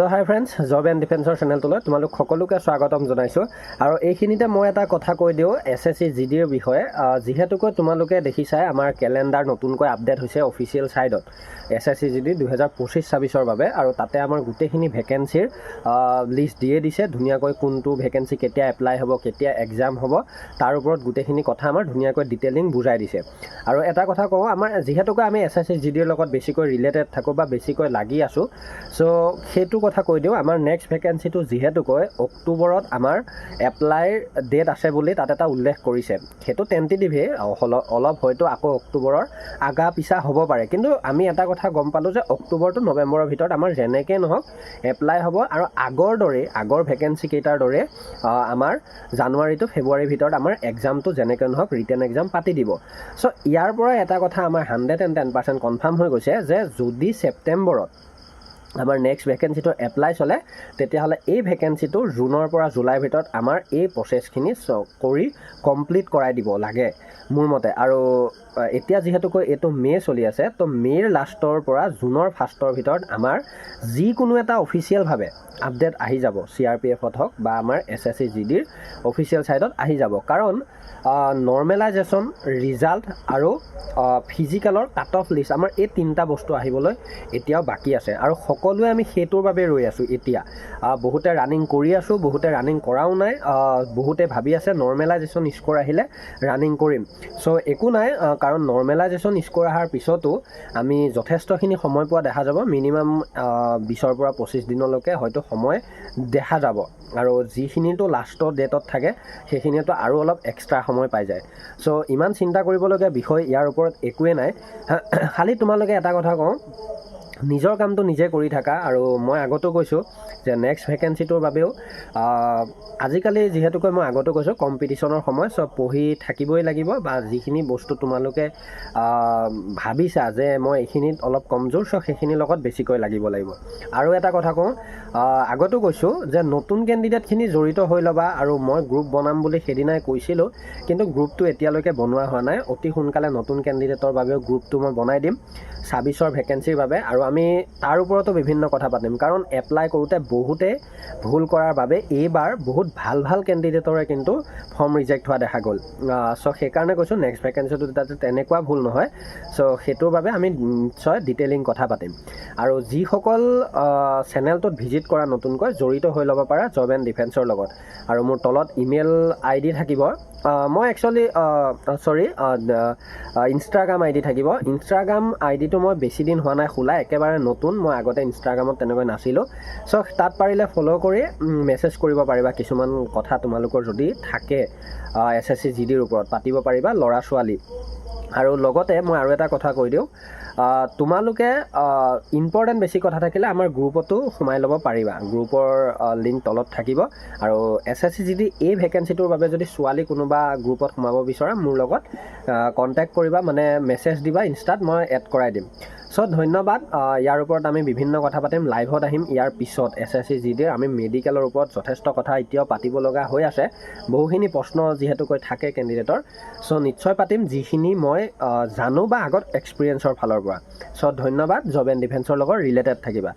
তো হাই friends, job and ডিফেন্সৰ চেনেলটোলৈ তোমালোক সকলোকে স্বাগতম জনাইছোঁ। আৰু এইখিনিতে মই এটা কথা কৈ দিওঁ SSC GDৰ বিষয়ে। যিহেতুকৈ তোমালোকে দেখিছাই আমাৰ কেলেণ্ডাৰ নতুনকৈ আপডেট হৈছে অফিচিয়েল ছাইডত SSC GD 2025-26ৰ বাবে। আৰু তাতে আমাৰ গোটেইখিনি ভেকেঞ্চিৰ লিষ্ট দিয়ে দিছে ধুনীয়াকৈ, কোনটো ভেকেঞ্চি কেতিয়া এপ্লাই হ'ব, কেতিয়া এক্সাম হ'ব, তাৰ ওপৰত গোটেইখিনি কথা আমাৰ ধুনীয়াকৈ ডিটেইলিং বুজাই দিছে। আৰু এটা কথা কওঁ, আমাৰ যিহেতুকৈ আমি SSC GDৰ লগত বেছিকৈ ৰিলেটেড থাকোঁ বা বেছিকৈ লাগি আছোঁ, চ' সেইটো কথা কৈ দিওঁ। আমাৰ নেক্সট ভেকেঞ্চিটো যিহেতুকৈ অক্টোবৰত আমাৰ এপ্লাইৰ ডেট আছে বুলি তাত এটা উল্লেখ কৰিছে। সেইটো টেণ্টেটিভহে, অলপ হয়তো আকৌ অক্টোবৰৰ আগা পিছা হ'ব পাৰে, কিন্তু আমি এটা কথা গম পালোঁ যে অক্টোবৰ টু নৱেম্বৰৰ ভিতৰত আমাৰ যেনেকৈ নহওক এপ্লাই হ'ব। আৰু আগৰ দৰেই, আগৰ ভেকেঞ্চি কেইটাৰ দৰে আমাৰ জানুৱাৰী টু ফেব্ৰুৱাৰীৰ ভিতৰত আমাৰ এক্সামটো যেনেকৈ নহওক ৰিটেন এক্সাম পাতি দিব। চ' ইয়াৰ পৰা এটা কথা আমাৰ 110% কনফাৰ্ম হৈ গৈছে যে যদি ছেপ্টেম্বৰত আমাৰ নেক্সট ভেকেঞ্চিটো এপ্লাই চলে, তেতিয়াহ'লে এই ভেকেঞ্চিটো জুনৰ পৰা জুলাইৰ ভিতৰত আমাৰ এই প্ৰচেছখিনি কৰি কমপ্লিট কৰাই দিব লাগে মোৰ মতে। আৰু এতিয়া যিহেতুকৈ এইটো মে' চলি আছে, তো মে'ৰ লাষ্টৰ পৰা জুনৰ ফাৰ্ষ্টৰ ভিতৰত আমাৰ যিকোনো এটা অফিচিয়েলভাৱে আপডেট আহি যাব, CRPFত হওক বা আমাৰ SSC GDৰ অফিচিয়েল ছাইডত আহি যাব। কাৰণ নৰ্মেলাইজেশ্যন, ৰিজাল্ট আৰু ফিজিকেলৰ কাট অফ লিষ্ট, আমাৰ এই তিনিটা বস্তু আহিবলৈ এতিয়াও বাকী আছে। আৰু সকলোৱে আমি সেইটোৰ বাবে ৰৈ আছোঁ। এতিয়া বহুতে ৰানিং কৰি আছোঁ, বহুতে ৰানিং কৰাও নাই, বহুতে ভাবি আছে নৰ্মেলাইজেশ্যন স্ক'ৰ আহিলে ৰানিং কৰিম। চ' একো নাই, কাৰণ নৰ্মেলাইজেশ্যন স্ক'ৰ অহাৰ পিছতো আমি যথেষ্টখিনি সময় পোৱা দেখা যাব। মিনিমাম 20 পৰা 25 দিনলৈকে হয়তো সময় দেখা যাব। আৰু যিখিনিতো লাষ্টৰ ডেটত থাকে সেইখিনিতো আৰু অলপ এক্সট্ৰা সময় পাই যায়। চ' ইমান চিন্তা কৰিবলগীয়া বিষয় ইয়াৰ ওপৰত একোৱেই নাই। খালি তোমালোকে এটা কথা কওঁ, নিজৰ কামটো নিজে কৰি থাকা। আৰু মই আগতেও কৈছোঁ যে নেক্সট ভেকেঞ্চিটোৰ বাবেও আজিকালি যিহেতুকৈ মই আগতেও কৈছোঁ কম্পিটিশ্যনৰ সময়, চব পঢ়ি থাকিবই লাগিব। বা যিখিনি বস্তু তোমালোকে ভাবিছা যে মই এইখিনিত অলপ কমজোৰ, চ' সেইখিনিৰ লগত বেছিকৈ লাগিব লাগিব। আৰু এটা কথা কওঁ, আগতেও কৈছোঁ যে নতুন কেণ্ডিডেটখিনি জড়িত হৈ ল'বা। আৰু মই গ্ৰুপ বনাম বুলি সেইদিনাই কৈছিলোঁ, কিন্তু গ্ৰুপটো এতিয়ালৈকে বনোৱা হোৱা নাই। অতি সোনকালে নতুন কেণ্ডিডেটৰ বাবেও গ্ৰুপটো মই বনাই দিম 26ৰ ভেকেঞ্চিৰ বাবে। আৰু আমি তাৰ ওপৰতো বিভিন্ন কথা পাতিম, কাৰণ এপ্লাই কৰোঁতে বহুতে ভুল কৰাৰ বাবে এইবাৰ বহুত ভাল ভাল কেণ্ডিডেটৰে কিন্তু ফৰ্ম ৰিজেক্ট হোৱা দেখা গ'ল। চ' সেইকাৰণে কৈছোঁ নেক্সট ভেকেঞ্চিটো যাতে তেনেকুৱা ভুল নহয়। চ' সেইটোৰ বাবে আমি নিশ্চয় ডিটেইলিং কথা পাতিম। আৰু যিসকল চেনেলটোত ভিজিট কৰা নতুনকৈ, জড়িত হৈ ল'ব পাৰা জব এণ্ড ডিফেন্সৰ লগত। আৰু মোৰ তলত ইমেইল ID থাকিব। মই একচুৱেলি ইনষ্টাগ্ৰাম ID থাকিব। ইনষ্টাগ্ৰাম IDটো মই বেছি দিন হোৱা নাই খোলা, একেবাৰে নতুন। মই আগতে ইনষ্টাগ্ৰামত তেনেকৈ নাছিলোঁ। চ' তাত পাৰিলে ফ'ল' কৰি মেছেজ কৰিব পাৰিবা। কিছুমান কথা তোমালোকৰ যদি থাকে SSC GDৰ ওপৰত পাতিব পাৰিবা, ল'ৰা ছোৱালী। আৰু লগতে মই আৰু এটা কথা কৈ দিওঁ, তোমালোকে ইম্পৰ্টেণ্ট বেছি কথা থাকিলে আমাৰ গ্ৰুপতো সোমাই ল'ব পাৰিবা। গ্ৰুপৰ লিংক তলত থাকিব। আৰু SSC GD এই ভেকেঞ্চিটোৰ বাবে যদি ছোৱালী কোনোবা গ্ৰুপত সোমাব বিচৰা, মোৰ লগত কণ্টেক্ট কৰিবা, মানে মেছেজ দিবা ইনষ্টাত, মই এড কৰাই দিম। চ' ধন্যবাদ। ইয়াৰ ওপৰত আমি বিভিন্ন কথা পাতিম, লাইভত আহিম ইয়াৰ পিছত। SSC GDৰ আমি মেডিকেলৰ ওপৰত যথেষ্ট কথা এতিয়াও পাতিব লগা হৈ আছে। বহুখিনি প্ৰশ্ন যিহেতুকৈ থাকে কেণ্ডিডেটৰ, চ' নিশ্চয় পাতিম যিখিনি মই জানো বা আগত এক্সপিৰিয়েঞ্চৰ ফালৰ পৰা। চ' ধন্যবাদ। জব এণ্ড ডিফেন্সৰ লগত ৰিলেটেড থাকিবা।